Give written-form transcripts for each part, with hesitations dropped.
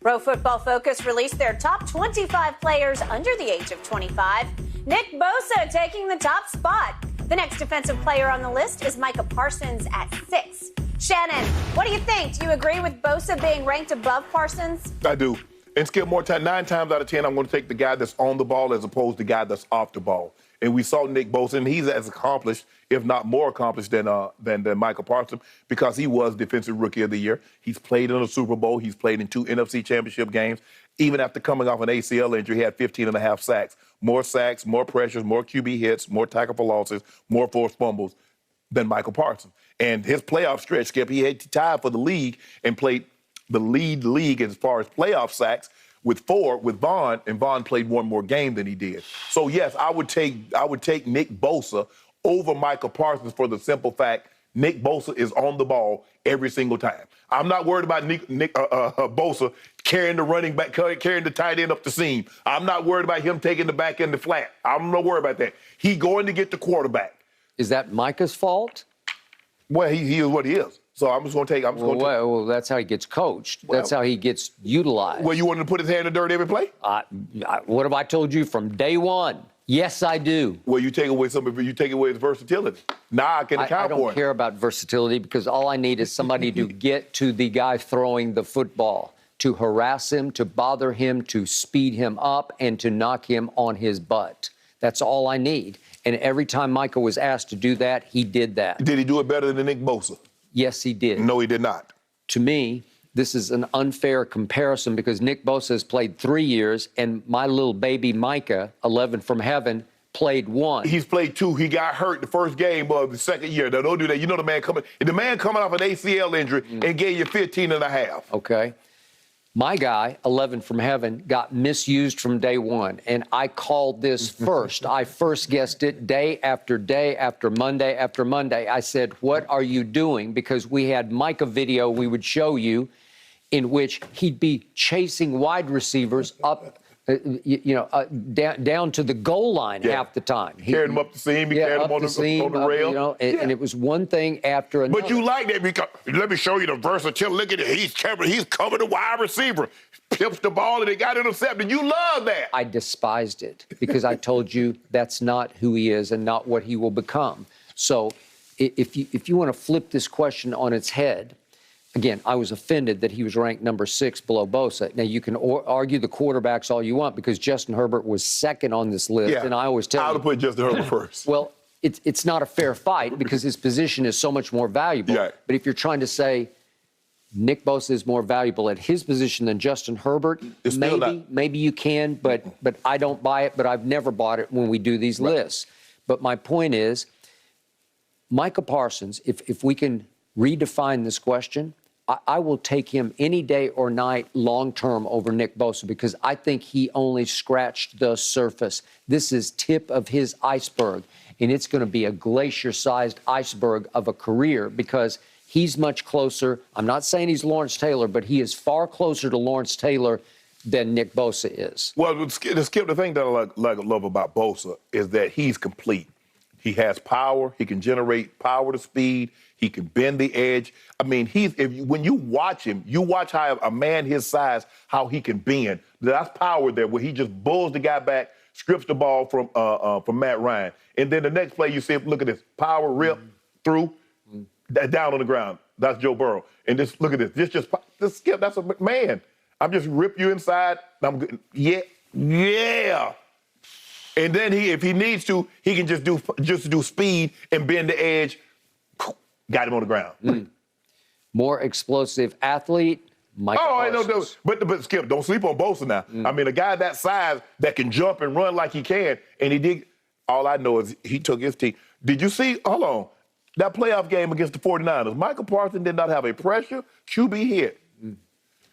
Pro Football Focus released their top 25 players under the age of 25. Nick Bosa taking the top spot. The next defensive player on the list is Micah Parsons at 6. Shannon, what do you think? Do you agree with Bosa being ranked above Parsons? I do. And Skip, 9 times out of 10, I'm going to take the guy that's on the ball as opposed to the guy that's off the ball. And we saw Nick Bosa, and he's as accomplished, if not more accomplished than Micah Parsons, because he was Defensive Rookie of the Year. He's played in a Super Bowl. He's played in 2 NFC Championship games. Even after coming off an ACL injury, he had 15.5 sacks. More sacks, more pressures, more QB hits, more tackle for losses, more forced fumbles than Micah Parsons. And his playoff stretch, Skip, he had tied for the league and played the league as far as playoff sacks with 4 with Vaughn, and Vaughn played 1 more game than he did. So yes, I would take Nick Bosa over Micah Parsons for the simple fact Nick Bosa is on the ball every single time. I'm not worried about Nick Bosa carrying the running back, carrying the tight end up the seam. I'm not worried about him taking the back end the flat. I'm not worried about that. He's going to get the quarterback. Is that Micah's fault? Well, he is what he is. So I'm just going to take. Well, that's how he gets coached. That's how he gets utilized. Well, you want him to put his hand in the dirt every play? What have I told you from day one? Yes, I do. Well, you take away his versatility. Now I can account for it. I don't care about versatility because all I need is somebody to get to the guy throwing the football, to harass him, to bother him, to speed him up, and to knock him on his butt. That's all I need. And every time Micah was asked to do that, he did that. Did he do it better than Nick Bosa? Yes, he did. No, he did not. To me, this is an unfair comparison because Nick Bosa has played 3 years, and my little baby Micah, 11 from heaven, played 1. He's played 2. He got hurt the first game of the second year. Now, don't do that. You know the man coming off an ACL injury and gave you 15.5. Okay. My guy, 11 from heaven, got misused from day 1, and I called this first. I first guessed it day after day after Monday after Monday. I said, what are you doing? Because we had Micah video we would show you in which he'd be chasing wide receivers up, down to the goal line half the time. He carried him up the seam. He carried him on the rail. And it was one thing after another. But you like that because, let me show you the versatility. Look at it. He's covered the wide receiver. Pips the ball and it got intercepted. You love that. I despised it because I told you that's not who he is and not what he will become. So if you want to flip this question on its head, again, I was offended that he was ranked number 6 below Bosa. Now, you can argue the quarterbacks all you want because Justin Herbert was second on this list, and I always tell you— I would put Justin Herbert first. Well, it's not a fair fight because his position is so much more valuable. Yeah. But if you're trying to say Nick Bosa is more valuable at his position than Justin Herbert, maybe you can, but I don't buy it, but I've never bought it when we do these lists. But my point is, Micah Parsons, if we can redefine this question, I will take him any day or night long-term over Nick Bosa because I think he only scratched the surface. This is tip of his iceberg, and it's going to be a glacier-sized iceberg of a career because he's much closer. I'm not saying he's Lawrence Taylor, but he is far closer to Lawrence Taylor than Nick Bosa is. Well, Skip, the thing that I love about Bosa is that he's complete. He has power. He can generate power to speed. He can bend the edge. I mean, when you watch him, you watch how a man his size, how he can bend. That's power there, where he just bulls the guy back, strips the ball from Matt Ryan. And then the next play, you see him, look at this, power rip through, down on the ground. That's Joe Burrow. And just look at this. This Skip, that's a man. I'm just rip you inside. I'm good. Yeah. And then if he needs to, he can just do speed and bend the edge. Got him on the ground. More explosive athlete, Micah Parsons. I know. But Skip, don't sleep on Bosa now. I mean, a guy that size that can jump and run like he can, and he did. All I know is he took his team. Did you see? Hold on. That playoff game against the 49ers, Micah Parsons did not have a pressure QB hit.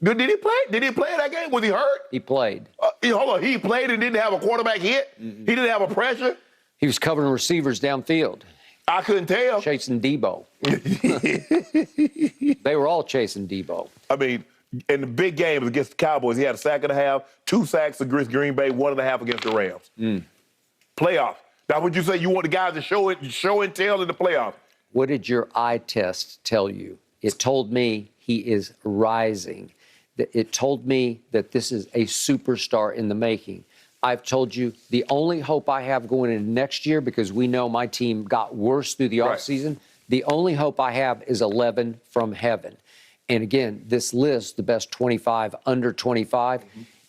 Did he play? Did he play that game? Was he hurt? He played. Hold on. He played and didn't have a quarterback hit? He didn't have a pressure? He was covering receivers downfield. I couldn't tell. Chasing Debo. They were all chasing Debo. I mean, in the big games against the Cowboys, he had a sack and a half, 2 sacks against Green Bay, 1.5 against the Rams. Playoffs. Now, would you say you want the guys to show and tell in the playoffs? What did your eye test tell you? It told me he is rising. It told me that this is a superstar in the making. I've told you the only hope I have going into next year, because we know my team got worse through the offseason, the only hope I have is 11 from heaven. And again, this list, the best 25, under 25,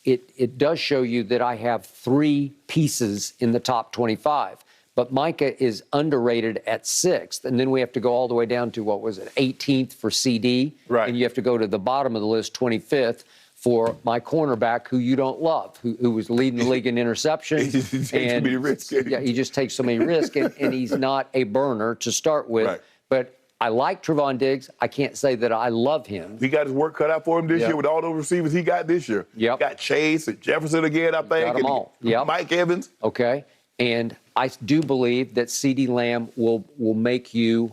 it does show you that I have 3 pieces in the top 25. But Micah is underrated at 6th. And then we have to go all the way down to, 18th for CD. Right. And you have to go to the bottom of the list, 25th, for my cornerback, who you don't love, who was leading the league in interceptions. He takes too many risks. Yeah, he just takes so many risks, and he's not a burner to start with. Right. But I like Trevon Diggs. I can't say that I love him. He got his work cut out for him this year with all those receivers he got this year. Yep. Got Chase and Jefferson again, I think. Got them all. Yep. Mike Evans. Okay. And I do believe that CeeDee Lamb will make you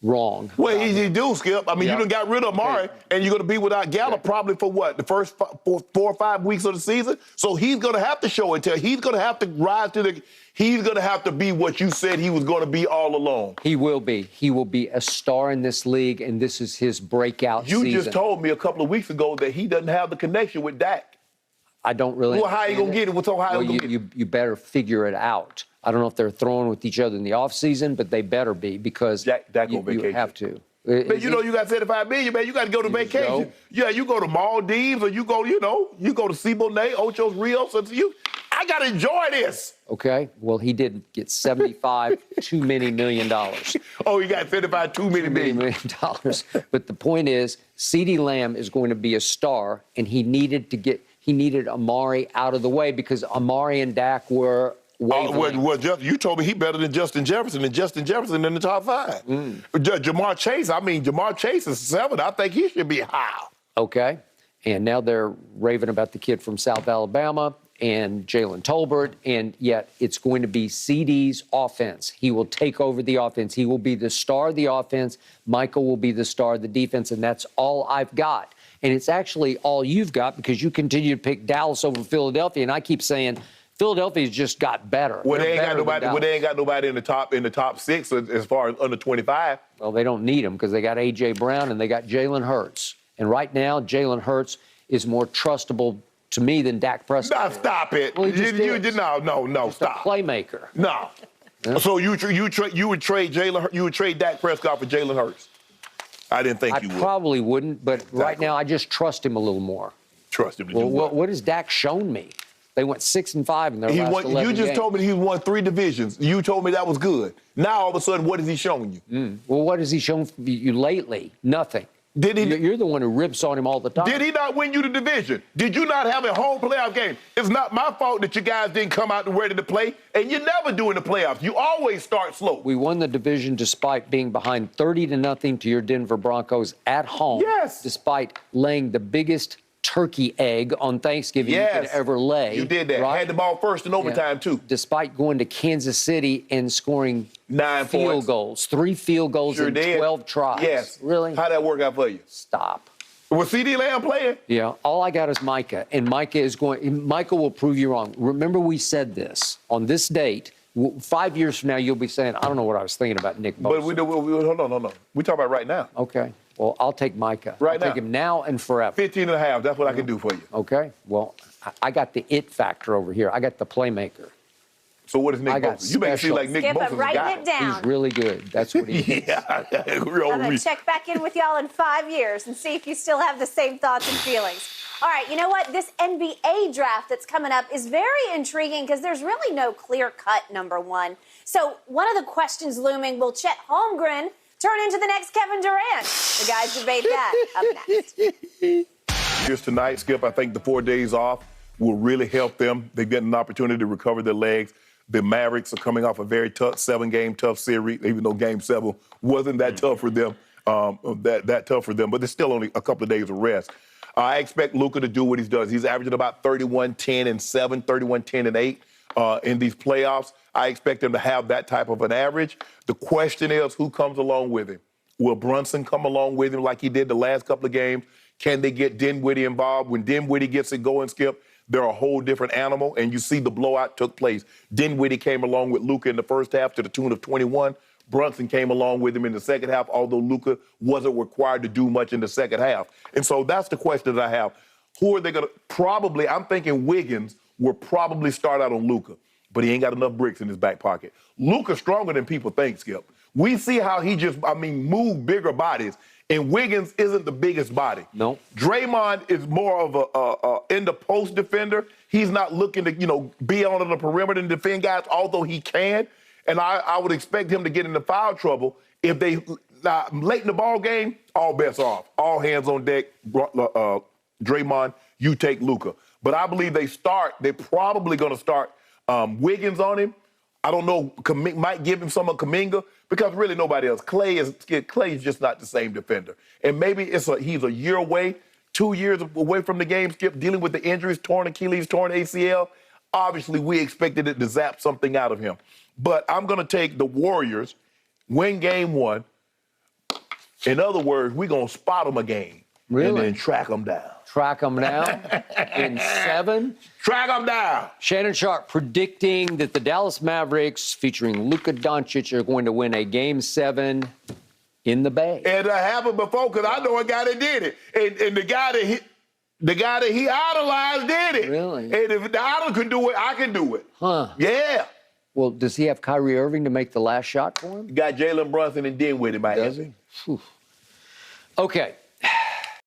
wrong. Well, he do, Skip. I mean, you done got rid of Amari, and you're going to be without Gallup probably for what? The first 4 or 5 weeks of the season? So he's going to have to show it. He's going to have to rise to the... He's going to have to be what you said he was going to be all along. He will be. He will be a star in this league, and this is his breakout season. You just told me a couple of weeks ago that he doesn't have the connection with Dak. I don't really. Well, how you going to get it? You better figure it out. I don't know if they're throwing with each other in the offseason, but they better be, because Dak on vacation. You have to. Man, you know you got $75 million, man. You got to go to vacation. Yeah, you go to Maldives, or you go, you go to Siboney, Ocho Rios. I got to enjoy this. Okay. Well, he did get $75 too many $1 million. Oh, he got $75 too many $1 million. But the point is, CeeDee Lamb is going to be a star, and he needed Amari out of the way, because Amari and Dak were you told me he better than Justin Jefferson, and Justin Jefferson in the top 5. Jamar Chase is 7. I think he should be high. Okay. And now they're raving about the kid from South Alabama and Jalen Tolbert, and yet it's going to be CeeDee's offense. He will take over the offense. He will be the star of the offense. Michael will be the star of the defense, and that's all I've got. And it's actually all you've got, because you continue to pick Dallas over Philadelphia, and I keep saying Philadelphia's just got better. Well, they ain't got nobody in the top 6 as far as under 25. Well, they don't need them, because they got A.J. Brown and they got Jalen Hurts. And right now, Jalen Hurts is more trustable to me than Dak Prescott. No, stop it. Well, No, stop. A playmaker. No. Yeah. So you would trade Dak Prescott for Jalen Hurts? I didn't think you would. I probably wouldn't, but right now I just trust him a little more. Trust him to do what has Dak shown me? They went 6-5 in their last 11 You just games. told me he won 3 divisions. You told me that was good. Now, all of a sudden, what is he showing you? Well, what has he shown you lately? Nothing. Did he? You're the one who rips on him all the time. Did he not win you the division? Did you not have a home playoff game? It's not my fault that you guys didn't come out ready to play, and you never do in the playoffs. You always start slow. We won the division despite being behind 30-0 to your Denver Broncos at home. Yes. Despite laying the biggest turkey egg on Thanksgiving you could ever lay. You did that. Right? Had the ball first in overtime, too. Despite going to Kansas City and scoring 9 field goals, 3 field goals in 12 tries. Yes. Really? How'd that work out for you? Stop. Was CeeDee Lamb playing? Yeah. All I got is Micah, and Micah will prove you wrong. Remember, we said this on this date. 5 years from now, you'll be saying, I don't know what I was thinking about Nick Bosa. But hold on. We talk about right now. Okay. Well, I'll take Micah. Right now. I'll take him now and forever. 15.5. That's what I can do for you. Okay. Well, I got the it factor over here. I got the playmaker. So what is Nick Bosa? You make it seem like Nick Bosa's a guy. Writing it down. He's really good. That's what he is. Yeah. I'm going to check back in with y'all in 5 years and see if you still have the same thoughts and feelings. All right, you know what? This NBA draft that's coming up is very intriguing, because there's really no clear-cut number 1. So one of the questions looming, will Chet Holmgren turn into the next Kevin Durant? The guys debate that up next. Here's tonight, Skip. I think the 4 days off will really help them. They get an opportunity to recover their legs. The Mavericks are coming off a very tough 7-game tough series, even though Game 7 wasn't that tough for them, that tough for them. But there's still only a couple of days of rest. I expect Luka to do what he does. He's averaging about 31-10-7, 31-10-8 in these playoffs. I expect him to have that type of an average. The question is, who comes along with him? Will Brunson come along with him like he did the last couple of games? Can they get Dinwiddie involved? When Dinwiddie gets it going, Skip, they're a whole different animal, and you see the blowout took place. Dinwiddie came along with Luka in the first half to the tune of 21. Brunson came along with him in the second half, although Luka wasn't required to do much in the second half. And so that's the question that I have. Who are they going to probably, I'm thinking Wiggins will probably start out on Luka, but he ain't got enough bricks in his back pocket. Luka's stronger than people think, Skip. We see how he just, move bigger bodies, and Wiggins isn't the biggest body. No. Draymond is more of a in the post defender. He's not looking to, be on the perimeter and defend guys, although he can. And I would expect him to get into foul trouble if they late in the ball game. All bets off, all hands on deck. Draymond, you take Luka. But I believe they're probably going to start Wiggins on him. I don't know, might give him some of Kuminga because really nobody else. Clay is just not the same defender. And maybe he's a year away, 2 years away from the game, Skip, dealing with the injuries, torn Achilles, torn ACL. Obviously, we expected it to zap something out of him. But I'm going to take the Warriors, win game 1. In other words, we're going to spot them a game. Really? And then track them down. Track them down in 7. Track them down. Shannon Sharp predicting that the Dallas Mavericks, featuring Luka Doncic, are going to win a Game 7 in the Bay. And it happened before because I know a guy that did it. And the guy that he idolized did it. Really? And if the idol can do it, I can do it. Huh. Yeah. Well, does he have Kyrie Irving to make the last shot for him? Got Jalen Brunson and Den with him. Does he? Whew. Okay.